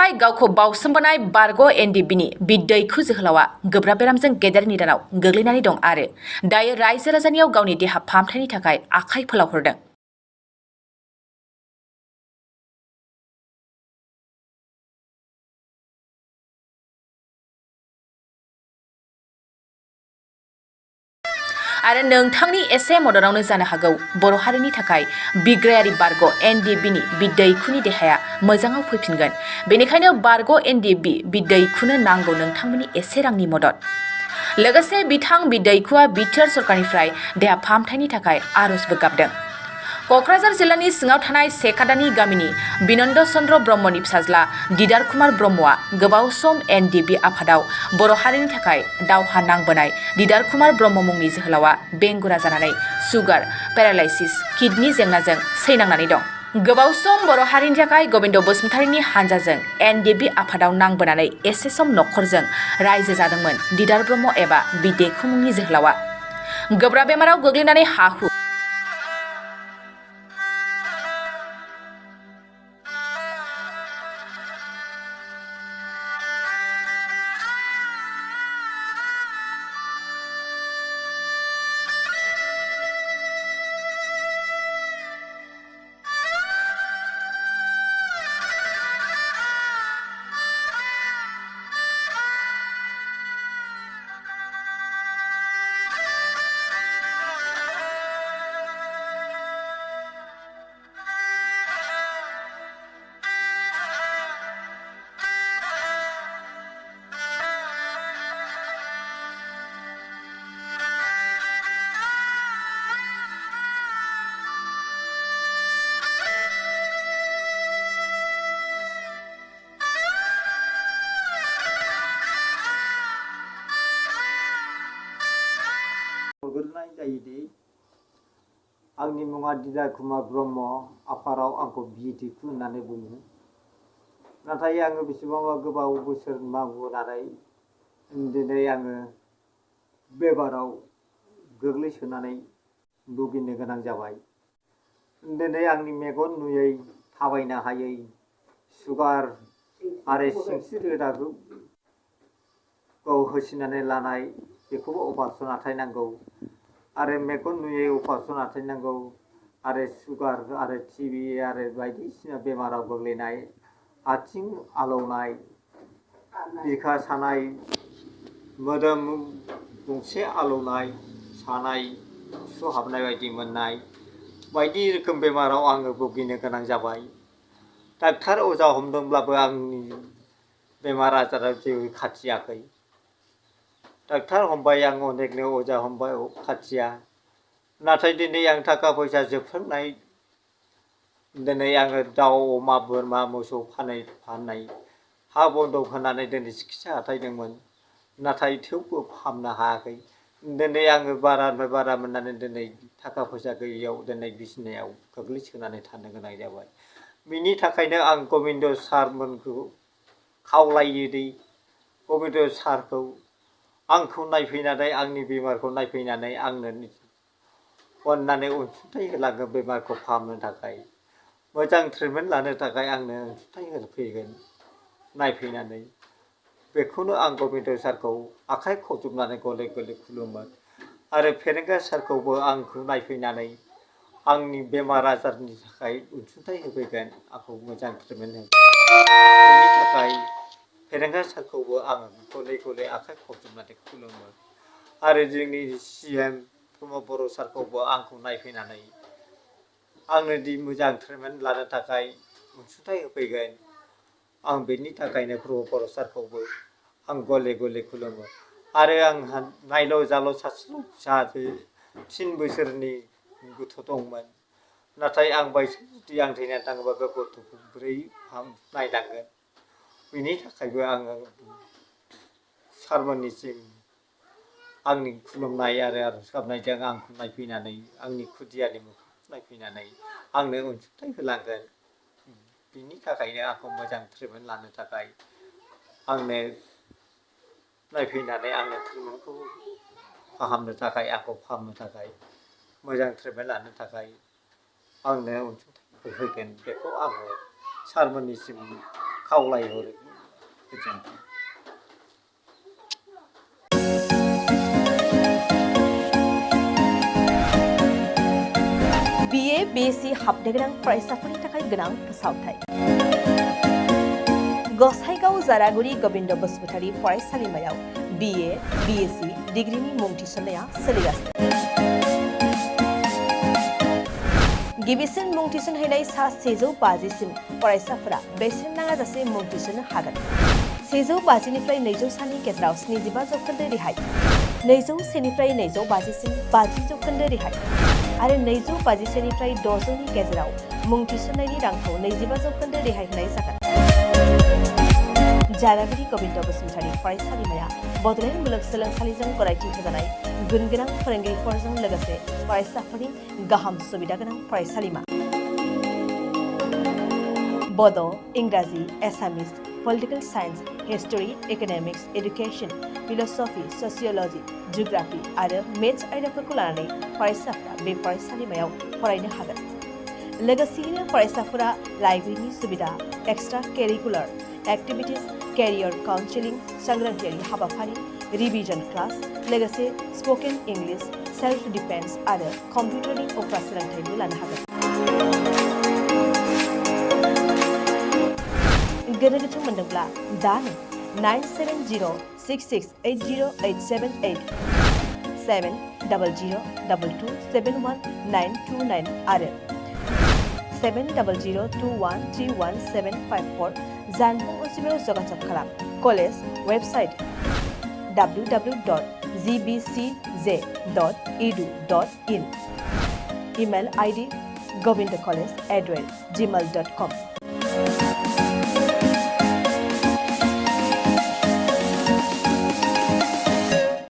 थाखाय गावखौ बावसोमबोनाय बारग' एनडिएफबि बिदैखु जोहोलावा गोब्राब बेरामजों गेदेर निदानाव गोग्लैनानै दं आरो दायो रायजो राजानियाव गावनि देहा फाहामथायनि थाखाय आखाइ फोलावहरदों। आरो नोंथांनि एसे मददावनो जानो हागौ बर' हारिनि थाखाय बिग्रायारि बारग' एनडिएफबि बिदैखुनि देहाया मोजाङाव फैफिनगोन। बेनिखायनो बारग' एनडिएफबि बिदैखुनो नांगौ नोंथांमोननि एसे रांनि मदद। लोगोसे बिथां बिदैखुआ बिटिआर सरकारनिफ्राय देहा फाहामथायनि थाखाय आरजबो गाबदों। क'क्राझार जिल्लानि सिङाव थानाय सेकादानि गामिनि बिनन्द चन्द्र ब्रह्मनि फिसाज्ला दिदार कुमार ब्रह्मआ गोबाव सम एनडिएफबि आफादाव बर' हारिनि थाखाय दावहा नांबोनाय दिदार कुमार ब्रह्म मुंनि जोहोलावा बेंगुरा जानानै सुगार, पेरालाइसिस, किडनि जेंनाजों सैनांनानै दं। गोबाव सम बर' हारिनि थाखाय गबिन्द बसुमतारीनि हानजाजों एनडिएफबि आफादाव नांबोनानै एसे सम न'खरजों रायजो जादोंमोन दिदार ब्रह्म एबा बिदैखु मुंनि जोहोलावा। गोब्राब बेमाराव गोग्लैनानै हा-हु गोग्लैनाय जायोदि आंनि मुङा दिदार कुमार ब्रह्म, आफादाव आंखौ बिदैखु होननानै बुङो। नाथाय आङो बेसेबांबा गोबाव बोसोर मावबोनानै दिनै आङो बेमाराव गोग्लैसोनानै भुगिनो गोनां जाबाय। दिनै आंनि मेगन नुयै, थाबायनो हायै, सुगार आरो सिंस्रि रोदाखौ होसिनानै लानाय बेखौबो अपारेसन आथायनांगौ आरो मेगन नुयै अपारेसन आथायनांगौ आरो सुगार आरो टिबि आरो बायदिसिना बेमाराव गोग्लैनाय, आथिं आलौनाय, बिखा सानाय, मोदोम गंसे आलौनाय, सानाय, सुहाबनाय बायदि मोननाय बायदि रोखोम बेमाराव आङो भुगिनो गोनां जाबाय। डाक्टार अजा हमदोंब्लाबो आंनि बेमार आजारा जेबो खाथियाखै। डाक्टार हमबाय आं अनेकनो अजा हमबाय खाथिया। नाथाय दिनै आं थाखा फैसा जोबस्रांनाय, दिनै आङो दाउ, अमा, बोरमा, मोसौ फाननाय हा बन्दक होनानै दिनै सिकित्सा आथायदोंमोन। नाथाय थेवबो फाहामनो हायाखै। दिनै आङो बारानिफ्राय बारा मोननानै दिनै थाखा फैसा गैयैयाव दिनै बिसिनायाव गोग्लैसोनानै थानो गोनां जाबाय। बिनि थाखायनो आं गबिन्द सारमोनखौ खावलायोदि गबिन्द सारखौ आंखौ नायफैनानै आंनि बेमारखौ नायफैनानै आंनो अननानै अनसुंथाइ होलाङो बेमारखौ फाहामनो थाखाय, मोजां ट्रिटमेन्ट लानो थाखाय आंनो अनसुंथाइ होफैगोन नायफैनानै। बेखौनो आं गबिन्द सारखौ आखाइ खबजबनानै गले गले खुलुमो आरो फेरेंगा सारखौबो आंखौ नायफैनानै आंनि बेमार आजारनि थाखाय अनसुंथाइ होफैगोन, आंखौ मोजां ट्रिटमेन्ट होगोन। बेनि थाखाय फेरेंगा सारखौबो आं गले गले आखाइ खबजबनानै खुलुमो आरो जोंनि CM प्रमद बर' सारखौबो आंखौ नायफैनानै आंनो दि मोजां ट्रिटमेन्ट लानो थाखाय अनसुंथाइ होफैगोन, आं बेनि थाखायनो प्रमद बर' सारखौबो आं गले गले खुलुमो। आरो आंहा नायल' जाल' सासेल' फिसाजो 3 बोसोरनि गथ' दंमोन। नाथाय आं जुदि आं थैनानै थाङोबा बे गथ'खौ बोरै नायनांगोन। बेनि थाखायबो आङो सारमोननिसिम आंनि खुलुमनाय आरो आरज गाबनायजों आंखौ नायफैनानै आंनि खुदियानि मुंखौ नायफैनानै आंनो अनसुंथाइ होलांगोन। बिनि थाखायनो आंखौ मोजां ट्रिटमेन्ट लानो थाखाय आंनो नायफैनानै आंनो ट्रिटमेन्टखौ फाहामनो थाखाय, आंखौ फाहामनो थाखाय, मोजां ट्रिटमेन्ट लानो थाखाय आंनो अनसुंथाइ होफैगोन, बेखौ आङो सारमोननिसिम खावलायहरो गोजोन्थों। BA BSc हाबनो गोनां फरायसाफोरनि थाखाय गोनां फोसावथाय। गसाइगाव जारागुरि गोविन्द बसुमतारी फरायसालिमायाव BA BSc डिग्रीनि मुं थिसननाया सोलिगासिनो। गिबिसिन मुं थिसनहैनाय सा 150 सिम फरायसाफोरा बेसेन नाङाजासे मुं थिसननो हागोन। 150 निफ्राय 200 सानि गेजेराव 75 जौखोन्दो रेहाय, 201 निफ्राय 250 सिम 50 जौखोन्दो रेहाय आरो 250 निफ्राय 600 नि गेजेराव मुं थिसननायनि रांखौ 25 जौखोन्दो रेहाय होनाय जागोन। जारागुरि गोविन्द बसुमतारी फरायसालिमाया बड'लेण्ड मुलुगसोलोंसालिजों गनायथि होजानाय गुनगोनां फोरोंगिरिफोरजों लोगोसे फरायसाफोरनि गाहाम सुबिदा गोनां फरायसालिमा। बड', इंराजि, Assamese, political science, history, economics, education, philosophy, sociology, geography आरो मेथ्स आयदाफोरखौ लानानै फरायसाफोरा बे फरायसालिमायाव फरायनो हागोन। लोगोसेयैनो फरायसाफोरा लाइब्रेरिनि सुबिदा, extra curricular activities, career counselling, सांग्रांथियारि हाबाफारि, रिविजन क्लास, लोगोसे स्पोकन इंग्लिश, सेल्फ डिफेन्स आरो कम्पिउटारनि उफ्रा सोलोंथायबो लानो हागोन। गोनो गोथो मोनदोंब्ला दानो 9706680878 7002271929 आरो 7002131754 जानबुं अनजिमायाव जगाजग खालाम। College website www.gbcj.edu.in, email ID govindcollege@gmail.com।